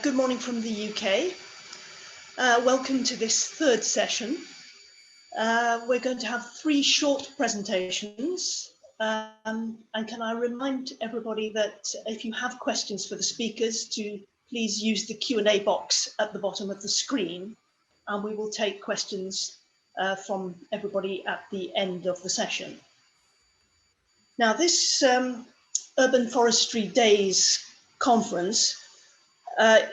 Good morning from the UK. Welcome to this third session. We're going to have three short presentations. And can I remind everybody that if you have questions for the speakers, to please use the Q&A box at the bottom of the screen, and we will take questions from everybody at the end of the session. Now, this Urban Forestry Days conference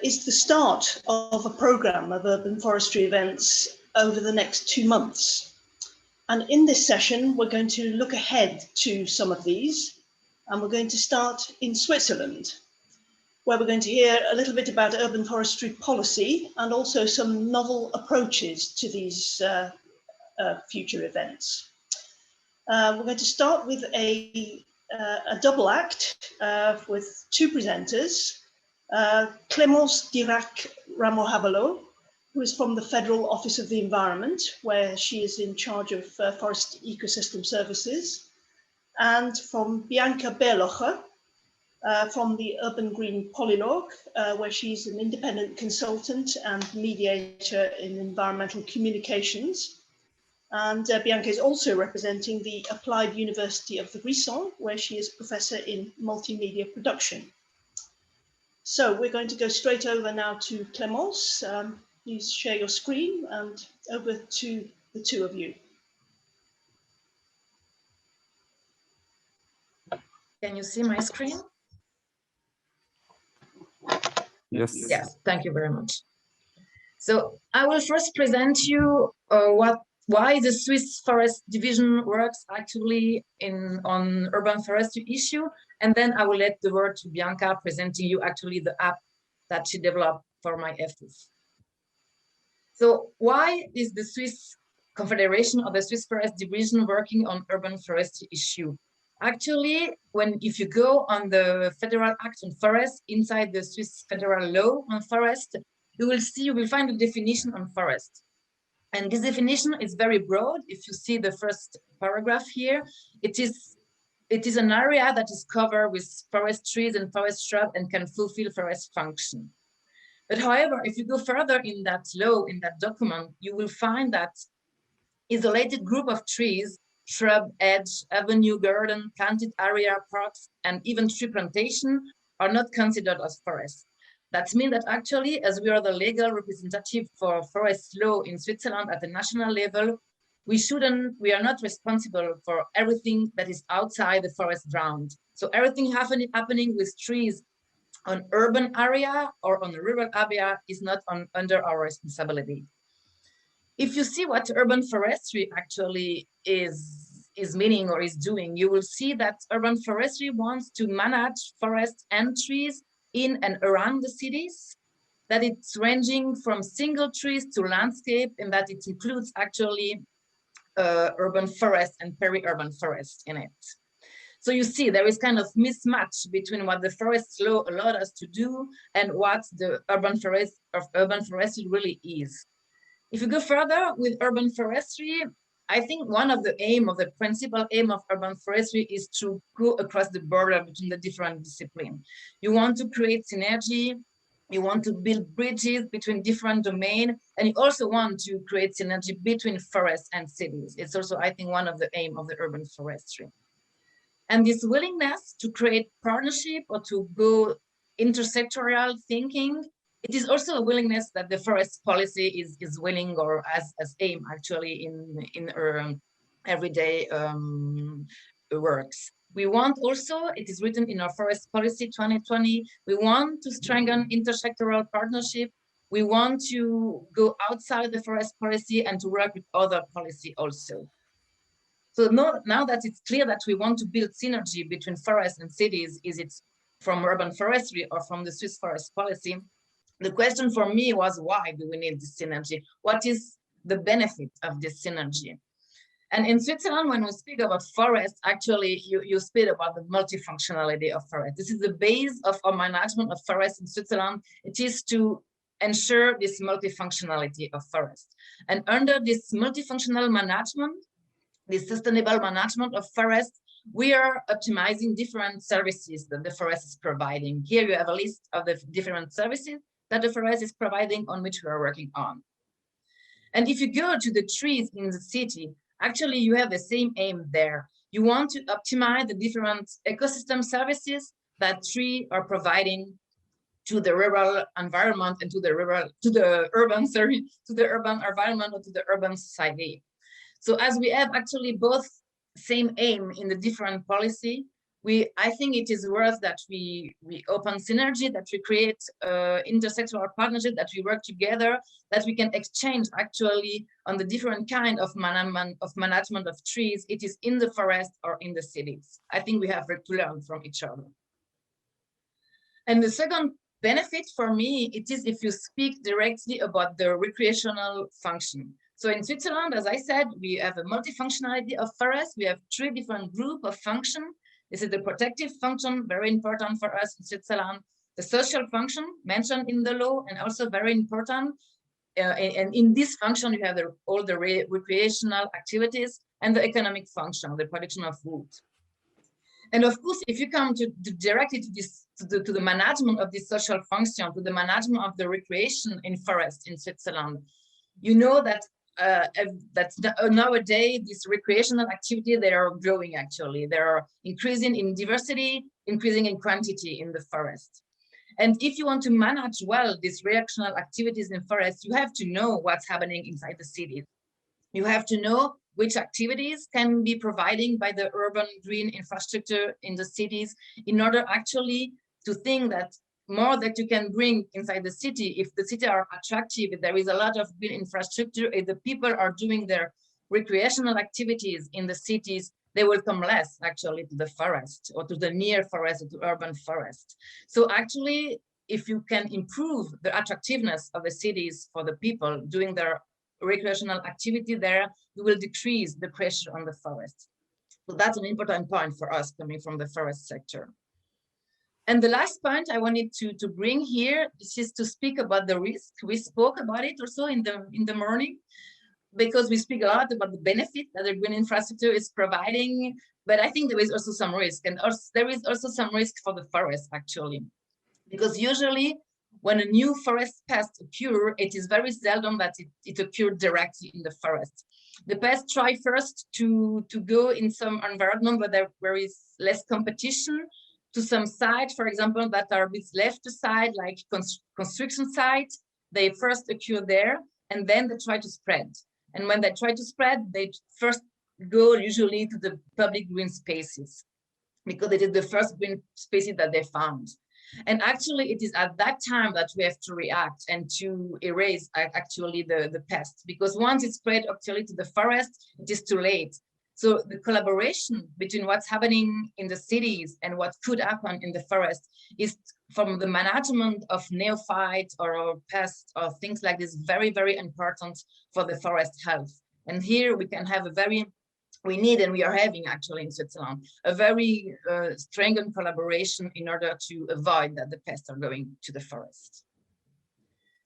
is the start of a programme of urban forestry events over the next 2 months. And in this session, we're going to look ahead to some of these, and we're going to start in Switzerland, where we're going to hear a little bit about urban forestry policy and also some novel approaches to these future events. We're going to start with a double act with two presenters. Clémence Dirac who is from the Federal Office of the Environment, where she is in charge of forest ecosystem services, and from Bianca Bärlocher from the Urban Green Polylogue, where she's an independent consultant and mediator in environmental communications. And Bianca is also representing the Applied University of the Grisons, where she is professor in multimedia production. So we're going to go straight over now to Clémence. Please share your screen and over to the two of you. Can you see my screen? Yes. Yes, thank you very much. So I will first present you why the Swiss Forest Division works actually on urban forestry issue, and then I will let the word to Bianca presenting you actually the app that she developed for myEFUF. So why is the Swiss Confederation or the Swiss Forest Division working on urban forestry issue? Actually, if you go on the Federal Act on Forest inside the Swiss Federal Law on Forest, you will find a definition on forest. And this definition is very broad. If you see the first paragraph here, it is an area that is covered with forest trees and forest shrub and can fulfill forest function. But however, if you go further in that law, in that document, you will find that isolated group of trees, shrub, hedge, avenue, garden, planted area, parks, and even tree plantation are not considered as forests. That means that actually, as we are the legal representative for forest law in Switzerland at the national level, we are not responsible for everything that is outside the forest ground. So everything happening with trees on urban area or on the rural area is not under our responsibility. If you see what urban forestry actually is meaning or is doing, you will see that urban forestry wants to manage forests and trees in and around the cities, that it's ranging from single trees to landscape, and that it includes actually urban forest and peri-urban forest in it. So you see there is kind of mismatch between what the forest law allowed us to do and what the urban forestry really is. If you go further with urban forestry, I think one of the principal aim of urban forestry is to go across the border between the different disciplines. You want to create synergy, you want to build bridges between different domains, and you also want to create synergy between forests and cities. It's also, I think, one of the aims of the urban forestry. And this willingness to create partnership or to go intersectoral thinking, it is also a willingness that the forest policy is willing or as aim actually in our everyday works. We want also, it is written in our forest policy 2020, we want to strengthen intersectoral partnership. We want to go outside the forest policy and to work with other policy also. So now that it's clear that we want to build synergy between forests and cities, is it from urban forestry or from the Swiss forest policy? The question for me was, why do we need this synergy? What is the benefit of this synergy? And in Switzerland, when we speak about forest, actually, you speak about the multifunctionality of forest. This is the base of our management of forest in Switzerland. It is to ensure this multifunctionality of forest. And under this multifunctional management, this sustainable management of forest, we are optimizing different services that the forest is providing. Here you have a list of the different services that the forest is providing, on which we are working on. And if you go to the trees in the city, actually you have the same aim there. You want to optimize the different ecosystem services that trees are providing to the rural environment and to the urban environment or to the urban society. So as we have actually both same aim in the different policy, I think it is worth that we open synergy, that we create intersectoral partnership, that we work together, that we can exchange actually on the different kind of management of trees, it is in the forest or in the cities. I think we have to learn from each other. And the second benefit for me, it is if you speak directly about the recreational function. So in Switzerland, as I said, we have a multifunctionality of forests. We have 3 different groups of function. This is the protective function, very important for us in Switzerland. The social function mentioned in the law, and also very important. And in this function, you have all the recreational activities and the economic function, the production of wood. And of course, if you come directly to the management of this social function, to the management of the recreation in forest in Switzerland, you know that nowadays this recreational activity, they are growing actually. They are increasing in diversity, increasing in quantity in the forest. And if you want to manage well these recreational activities in forest, you have to know what's happening inside the cities. You have to know which activities can be provided by the urban green infrastructure in the cities in order actually to think that more that you can bring inside the city. If the city are attractive, if there is a lot of green infrastructure, if the people are doing their recreational activities in the cities, they will come less actually to the forest or to the near forest or to urban forest. So actually, if you can improve the attractiveness of the cities for the people doing their recreational activity there, you will decrease the pressure on the forest. So that's an important point for us coming from the forest sector. And the last point I wanted to bring here is to speak about the risk. We spoke about it also in the morning, because we speak a lot about the benefit that the green infrastructure is providing, but I think there is also some risk, and also, there is also some risk for the forest actually, because usually when a new forest pest occurs, it is very seldom that it occurs directly in the forest. The pests try first to go in some environment where there is less competition, to some sites, for example, that are a bit left aside, like construction sites. They first occur there, and then they try to spread. And when they try to spread, they first go usually to the public green spaces, because it is the first green spaces that they found. And actually, it is at that time that we have to react and to erase actually the pest, because once it's spread actually to the forest, it is too late. So the collaboration between what's happening in the cities and what could happen in the forest is, from the management of neophytes or pests or things like this, very, very important for the forest health. And here we can have we need, and we are having actually in Switzerland, a very strengthened collaboration in order to avoid that the pests are going to the forest.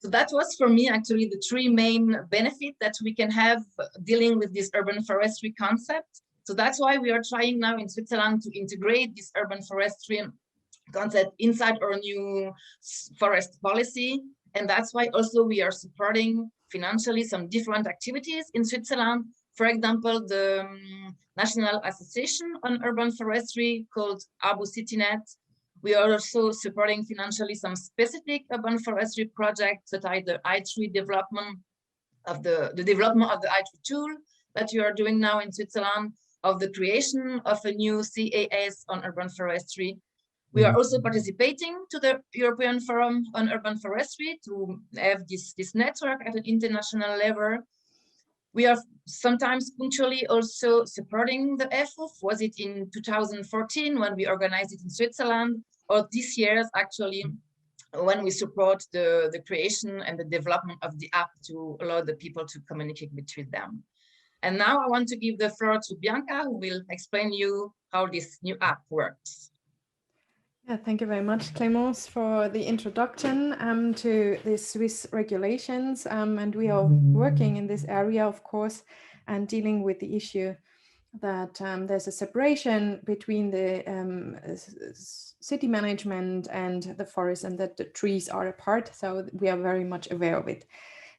So that was for me actually the 3 main benefits that we can have dealing with this urban forestry concept. So that's why we are trying now in Switzerland to integrate this urban forestry concept inside our new forest policy. And that's why also we are supporting financially some different activities in Switzerland. For example, the National Association on Urban Forestry called Abu CityNet. We are also supporting financially some specific urban forestry projects, such as the I3 development of the development of the I3 tool that you are doing now in Switzerland, of the creation of a new CAS on urban forestry. We are also participating to the European Forum on Urban Forestry to have this network at an international level. We are sometimes punctually also supporting the EFUF. Was it in 2014 when we organized it in Switzerland, or this year actually when we support the creation and the development of the app to allow the people to communicate between them. And now I want to give the floor to Bianca, who will explain you how this new app works. Yeah, thank you very much, Clémence, for the introduction to the Swiss regulations. And we are working in this area, of course, and dealing with the issue that there's a separation between the city management and the forest, and that the trees are apart. So we are very much aware of it.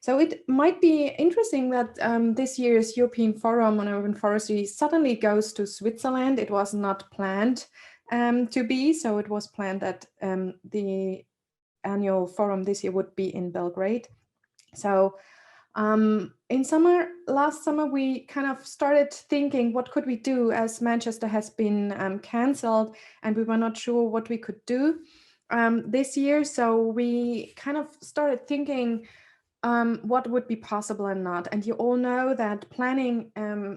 So it might be interesting that this year's European Forum on Urban Forestry suddenly goes to Switzerland. It was not planned to be, so it was planned that the annual forum this year would be in Belgrade. So in last summer, we kind of started thinking, what could we do, as Manchester has been cancelled and we were not sure what we could do this year. So we kind of started thinking what would be possible and not. And you all know that planning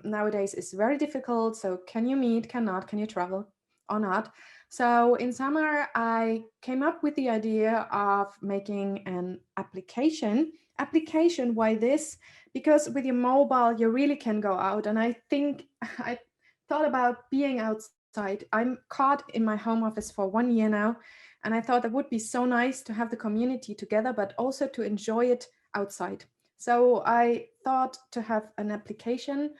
nowadays is very difficult. So can you meet, cannot, can you travel or not? So in summer, I came up with the idea of making an application. Why this? Because with your mobile, you really can go out. And I think I thought about being outside. I'm caught in my home office for 1 year now. And I thought it would be so nice to have the community together, but also to enjoy it outside. So I thought to have an application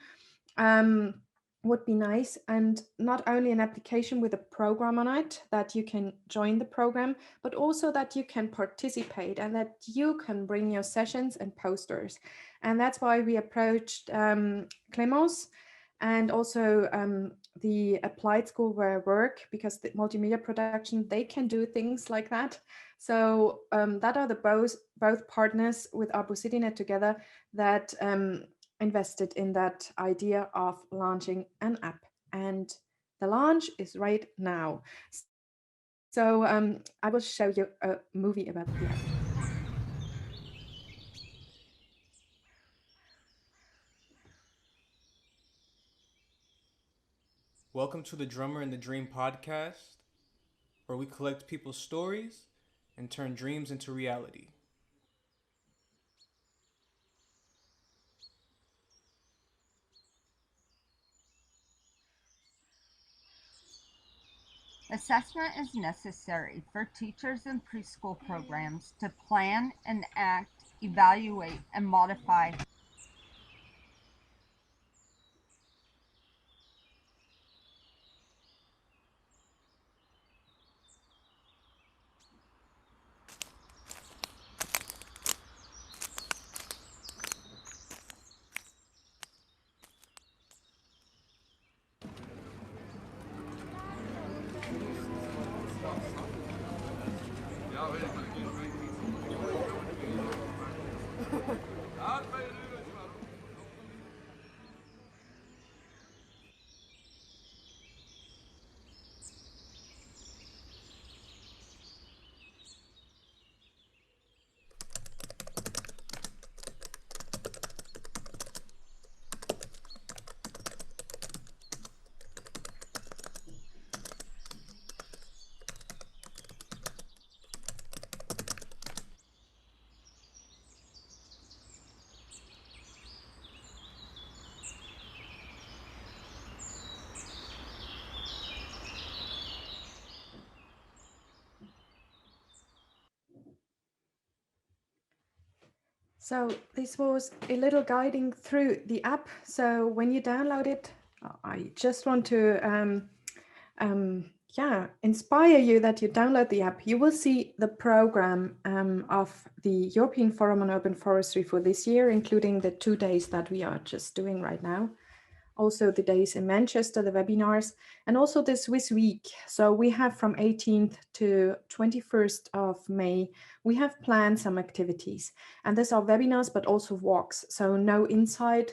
would be nice, and not only an application with a program on it that you can join the program, but also that you can participate and that you can bring your sessions and posters. And that's why we approached Clémence and also the applied school where I work, because the multimedia production, they can do things like that. So that are the both partners with ArboCityNet together that invested in that idea of launching an app. And the launch is right now. So I will show you a movie about the app. Welcome to the Drummer in the Dream podcast, where we collect people's stories and turn dreams into reality. Assessment is necessary for teachers and preschool programs to plan, enact, evaluate, and modify So this was a little guiding through the app. So when you download it, I just want to inspire you that you download the app. You will see the program of the European Forum on Urban Forestry for this year, including the 2 days that we are just doing right now. Also the days in Manchester, the webinars, and also the Swiss week. So we have from 18th to 21st of May, we have planned some activities. And these are webinars, but also walks. So no inside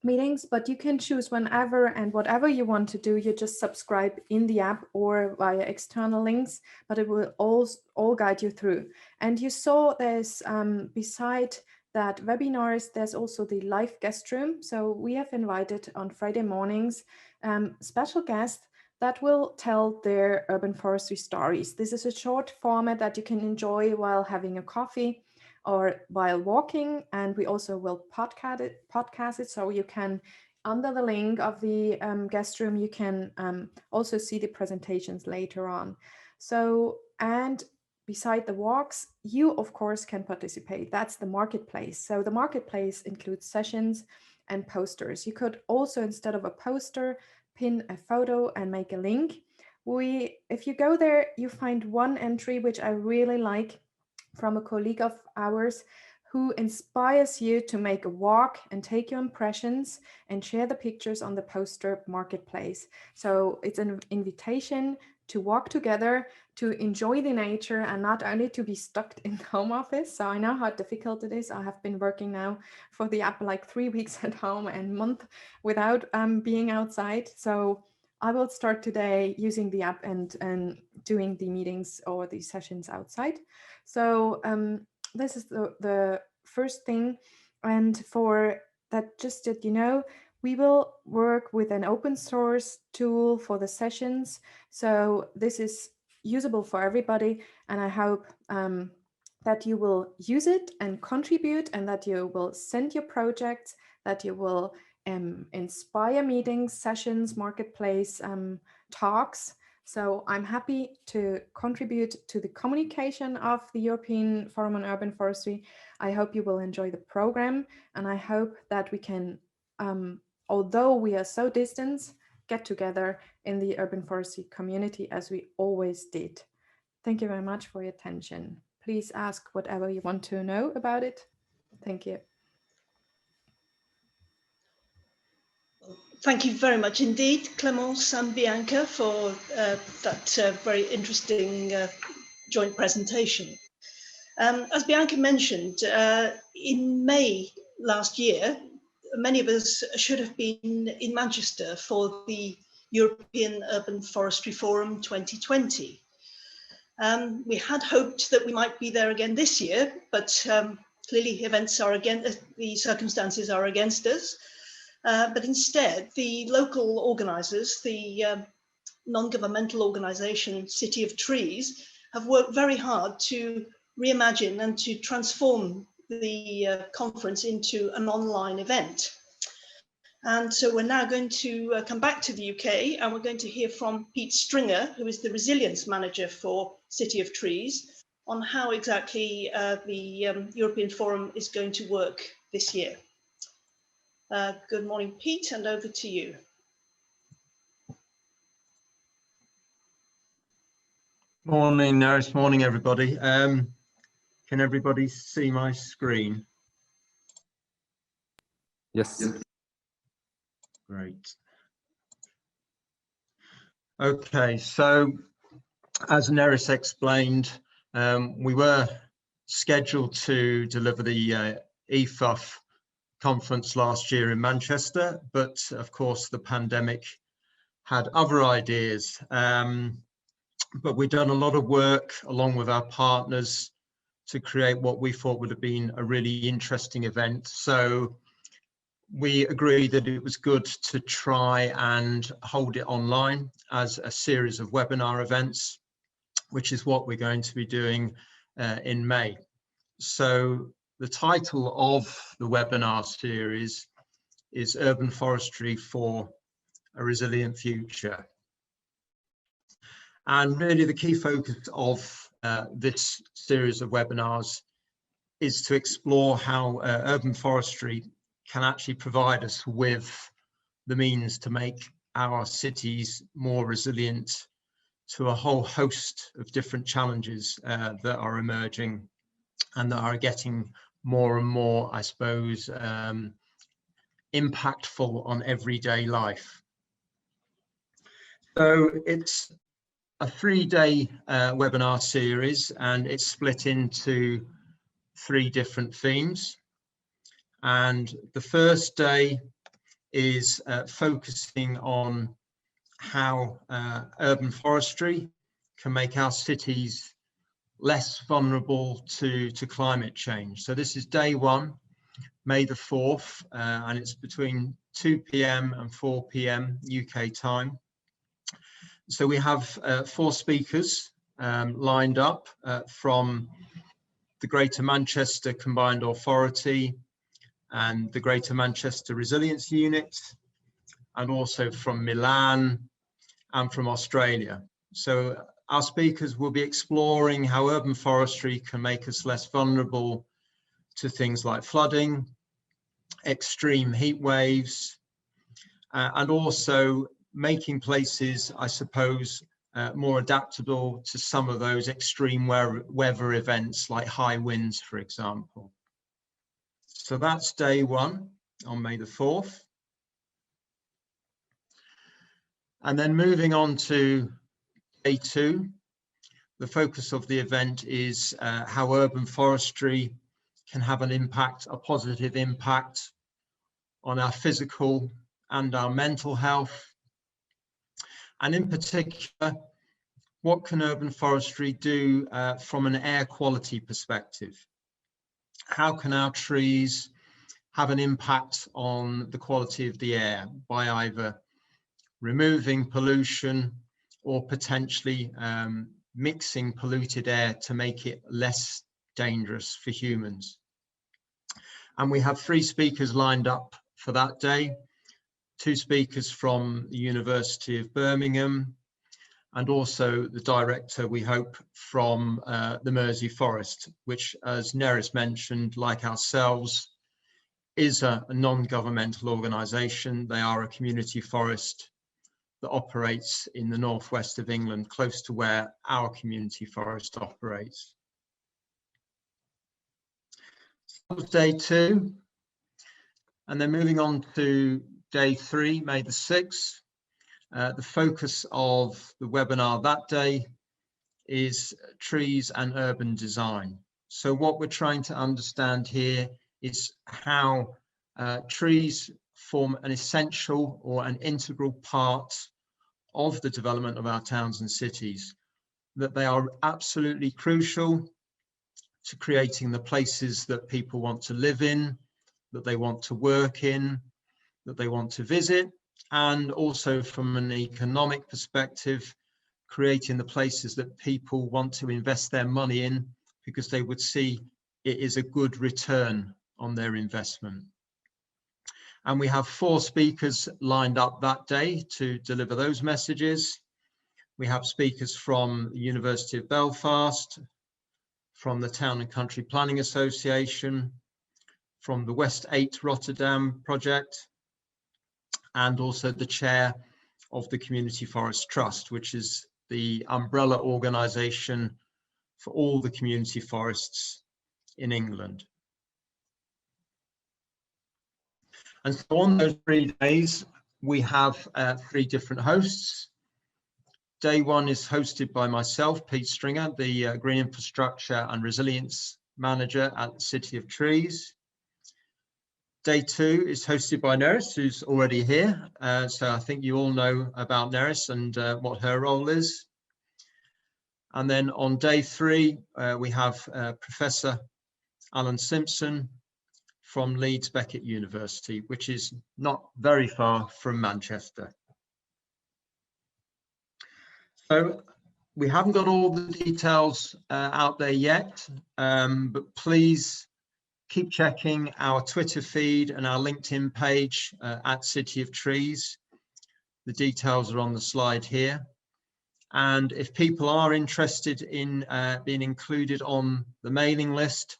meetings, but you can choose whenever and whatever you want to do. You just subscribe in the app or via external links, but it will all guide you through. And you saw there's beside that webinars, there's also the live guest room. So we have invited on Friday mornings special guests that will tell their urban forestry stories. This is a short format that you can enjoy while having a coffee or while walking. And we also will podcast it, so you can, under the link of the guest room, you can also see the presentations later on. So, and beside the walks, you of course can participate. That's the marketplace. So the marketplace includes sessions and posters. You could also, instead of a poster, pin a photo and make a link. If you go there, you find one entry which I really like from a colleague of ours who inspires you to make a walk and take your impressions and share the pictures on the poster marketplace. So it's an invitation to walk together, to enjoy the nature, and not only to be stuck in the home office. So I know how difficult it is. I have been working now for the app like 3 weeks at home and a month without being outside. So I will start today using the app and doing the meetings or the sessions outside. So this is the first thing. And for that, just that you know, we will work with an open source tool for the sessions. So this is usable for everybody. And I hope that you will use it and contribute, and that you will send your projects, that you will inspire meetings, sessions, marketplace talks. So I'm happy to contribute to the communication of the European Forum on Urban Forestry. I hope you will enjoy the program, and I hope that we can, although we are so distant, get together in the urban forestry community as we always did. Thank you very much for your attention. Please ask whatever you want to know about it. Thank you. Thank you very much indeed, Clémence and Bianca, for that very interesting joint presentation. As Bianca mentioned, in May last year, many of us should have been in Manchester for the European Urban Forestry Forum 2020. We had hoped that we might be there again this year, but clearly the circumstances are against us. But instead, the local organisers, the non-governmental organisation City of Trees, have worked very hard to reimagine and to transform the conference into an online event. And so we're now going to come back to the UK, and we're going to hear from Pete Stringer, who is the resilience manager for City of Trees, on how exactly the European Forum is going to work this year. Good morning, Pete, and over to you. Morning, Neris. Morning, everybody. Can everybody see my screen? Yes. Great. Okay, so as Neris explained, we were scheduled to deliver the myEFUF conference last year in Manchester, but of course the pandemic had other ideas. But we've done a lot of work along with our partners to create what we thought would have been a really interesting event. So we agreed that it was good to try and hold it online as a series of webinar events, which is what we're going to be doing in May. So the title of the webinar series is Urban Forestry for a Resilient Future. And really the key focus of this series of webinars is to explore how urban forestry can actually provide us with the means to make our cities more resilient to a whole host of different challenges that are emerging and that are getting more and more, I suppose, impactful on everyday life. So it's a 3-day webinar series, and it's split into 3 different themes. And the first day is focusing on how urban forestry can make our cities less vulnerable to climate change. So this is day 1, May the 4th, and it's between 2 p.m. and 4 p.m. UK time. So we have 4 speakers lined up from the Greater Manchester Combined Authority and the Greater Manchester Resilience Unit, and also from Milan and from Australia. So our speakers will be exploring how urban forestry can make us less vulnerable to things like flooding, extreme heat waves, and also making places, I suppose, more adaptable to some of those extreme weather events like high winds, for example. So that's day one on May the 4th. And then moving on to day two, the focus of the event is how urban forestry can have an impact, a positive impact on our physical and our mental health. And in particular, what can urban forestry do from an air quality perspective? How can our trees have an impact on the quality of the air by either removing pollution or potentially mixing polluted air to make it less dangerous for humans? And we have 3 speakers lined up for that day. 2 speakers from the University of Birmingham, and also the director, we hope, from the Mersey Forest, which, as Neris mentioned, like ourselves, is a non-governmental organisation. They are a community forest that operates in the northwest of England, close to where our community forest operates. So that was day 2. And then moving on to day 3, May the 6th. The focus of the webinar that day is trees and urban design. So what we're trying to understand here is how trees form an essential or an integral part of the development of our towns and cities, that they are absolutely crucial to creating the places that people want to live in, that they want to work in, that they want to visit, and also from an economic perspective, creating the places that people want to invest their money in because they would see it is a good return on their investment. And we have 4 speakers lined up that day to deliver those messages. We have speakers from the University of Belfast, from the Town and Country Planning Association, from the West 8 Rotterdam project, and also the chair of the Community Forest Trust, which is the umbrella organisation for all the community forests in England. And so on those 3 days, we have 3 different hosts. Day 1 is hosted by myself, Pete Stringer, the Green Infrastructure and Resilience Manager at the City of Trees. Day 2 is hosted by Neris, who's already here. So I think you all know about Neris and what her role is. And then on day 3, we have Professor Alan Simpson from Leeds Beckett University, which is not very far from Manchester. So we haven't got all the details out there yet, but please keep checking our Twitter feed and our LinkedIn page at City of Trees. The details are on the slide here. And if people are interested in being included on the mailing list,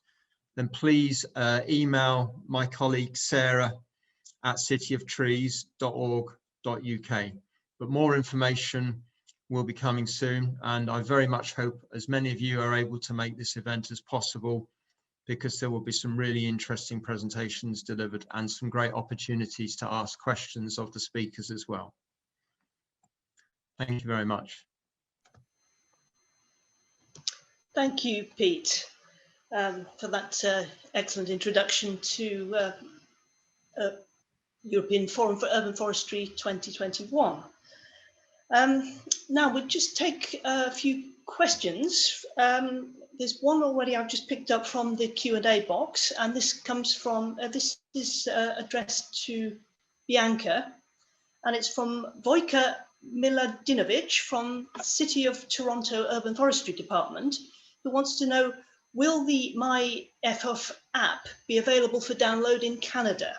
then please email my colleague Sarah at cityoftrees.org.uk. But more information will be coming soon, and I very much hope as many of you are able to make this event as possible, because there will be some really interesting presentations delivered and some great opportunities to ask questions of the speakers as well. Thank you very much. Thank you, Pete, for that excellent introduction to European Forum for Urban Forestry 2021. Now we'll just take a few questions. There's one already I've just picked up from the Q&A box, and this comes from, this is addressed to Bianca, and it's from Vojka Miladinovic from City of Toronto Urban Forestry Department, who wants to know, will the myEFUF app be available for download in Canada?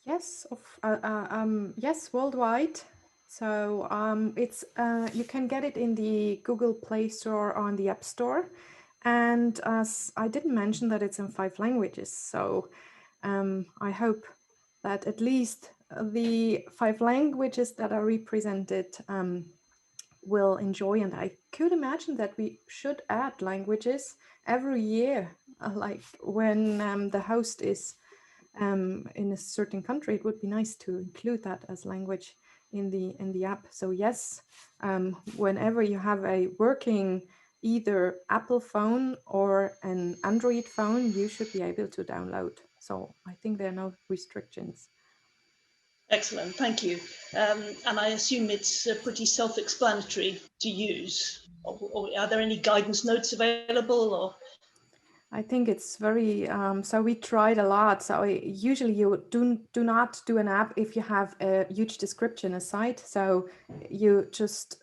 Yes, yes, worldwide. So it's you can get it in the Google Play Store or on the App Store, And as I didn't mention that it's in 5 languages, so I hope that at least the 5 languages that are represented will enjoy. And I could imagine that we should add languages every year, like when the host is in a certain country, it would be nice to include that as language in the app. So yes, whenever you have a working either Apple phone or an Android phone, you should be able to download. So I think there are no restrictions. Excellent, thank you. And I assume it's pretty self-explanatory to use. Or are there any guidance notes available? Or I think it's very, so we tried a lot. So usually you do not do an app if you have a huge description aside. So you just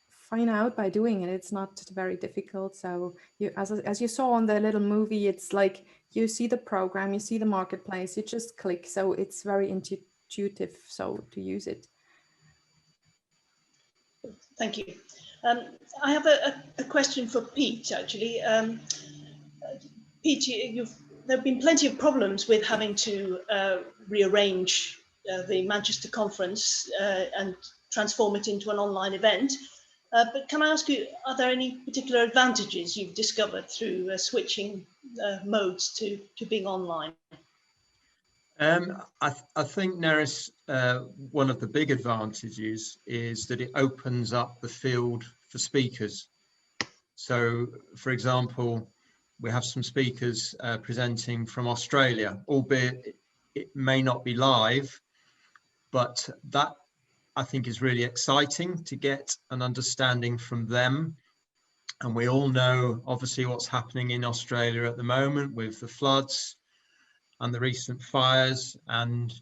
find out by doing it. It's not very difficult. So you, as you saw on the little movie, it's like you see the program, you see the marketplace, you just click. So it's very intuitive, so to use it. thank you. I have a question for Pete, actually. Pete, there have been plenty of problems with having to rearrange the Manchester conference and transform it into an online event. But can I ask you, are there any particular advantages you've discovered through switching modes to being online? I think, Neris, one of the big advantages is that it opens up the field for speakers. So, for example, we have some speakers presenting from Australia, albeit it may not be live, but that I think is really exciting to get an understanding from them. And we all know, obviously, what's happening in Australia at the moment with the floods and the recent fires, and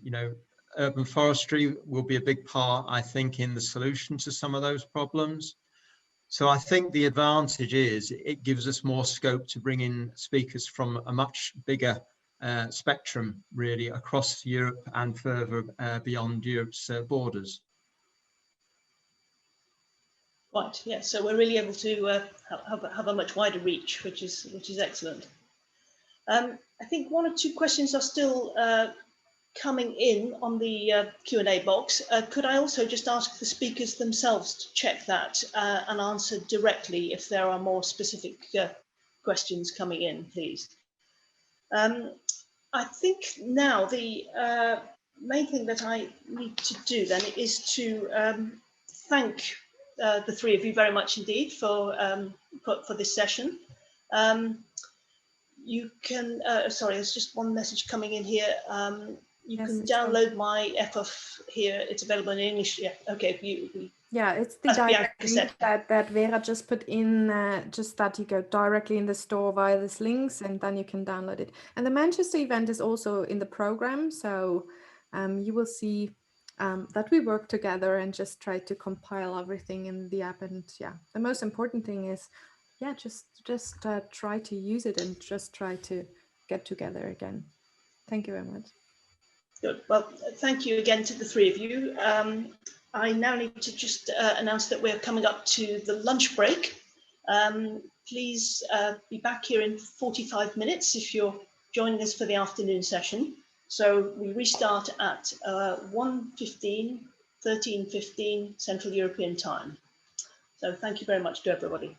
urban forestry will be a big part, I think, in the solution to some of those problems. So I think the advantage is it gives us more scope to bring in speakers from a much bigger spectrum, really, across Europe and further beyond Europe's borders. Right, yeah, so we're really able to have a much wider reach, which is excellent. I think 1 or 2 questions are still coming in on the Q&A box. Could I also just ask the speakers themselves to check that and answer directly if there are more specific questions coming in, please? I think now the main thing that I need to do then is to thank the 3 of you very much indeed for this session. You can, sorry, there's just one message coming in here. You can download myEFUF here. It's available in English. Yeah, okay. Yeah, it's the direct link that Vera just put in, just that you go directly in the store via these links and then you can download it. And the Manchester event is also in the program. So you will see that we work together and just try to compile everything in the app. And yeah, the most important thing is, yeah, just try to use it and just try to get together again. Thank you very much. Good. Well, thank you again to the 3 of you. I now need to just announce that we're coming up to the lunch break. Please be back here in 45 minutes if you're joining us for the afternoon session. So we restart at 1:15, 13:15 Central European time. So thank you very much to everybody.